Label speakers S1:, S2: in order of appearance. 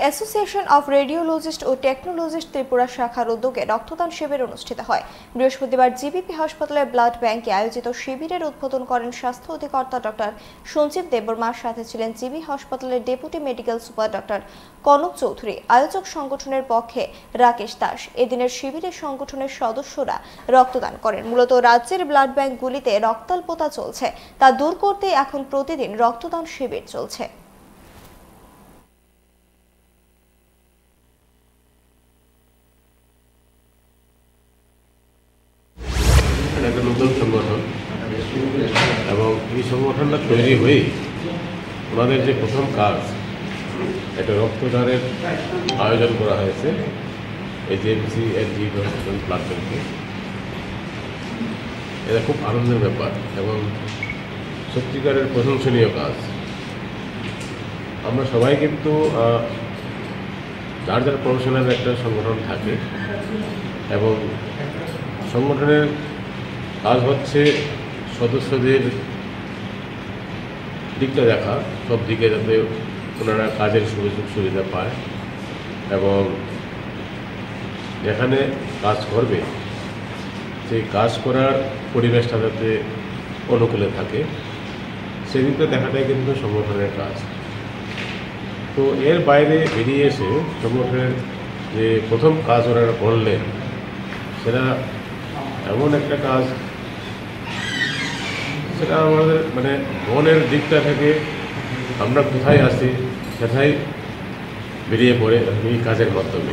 S1: Association of radiologist ও technologist Tripura শাখার উদ্যোগে রক্তদান শিবির অনুষ্ঠিত হয়। বৃহস্পতিবার জিবিপি হাসপাতালের ব্লাড ব্যাংকে আয়োজিত শিবিরের উদ্বোধন করেন স্বাস্থ্য অধিকর্তা ডক্টর সঞ্জীব দেববর্মার সাথে ছিলেন জিবি হাসপাতালের deputy medical super doctor Kanak Chowdhury, আয়োজক সংগঠনের পক্ষে রাকেশ দাস। এদিনের শিবিরে সংগঠনের সদস্যরা রক্তদান করেন। মূলত রাজ্যের ব্লাড ব্যাংকগুলিতে রক্তাল্পতা চলছে, তা দূর করতে এখন প্রতিদিন রক্তদান শিবির চলছে।
S2: একটা নতুন সংগঠন এবং এই সংগঠনটা তৈরি হয়ে ওনাদের যে প্রথম কাজ একটা রক্তদানের আয়োজন করা হয়েছে এজেন্সি এলজি হসপিটাল ব্লাড ব্যাংকে। এটা খুব আনন্দের ব্যাপার এবং সত্যিকারের প্রশংসনীয় কাজ। আমরা সবাই কিন্তু যার যার প্রফেশনাল একটা সংগঠন থাকে এবং সংগঠনের কাজ হচ্ছে সদস্যদের দিকটা দেখা, সব দিকে যাতে ওনারা কাজের সুযোগ সুবিধা পায় এবং যেখানে কাজ করবে সেই কাজ করার পরিবেশটা যাতে অনুকূলে থাকে সেদিকটা দেখাটাই কিন্তু সংগঠনের কাজ। তো এর বাইরে বেরিয়ে এসে সংগঠনের যে প্রথম কাজ ওনারা করলেন সেটা এমন একটা কাজ, সেটা আমাদের মনের দিকটা থেকে আমরা কোথায় আছি সেটাই বেরিয়ে পড়ে এই কাজের মাধ্যমে।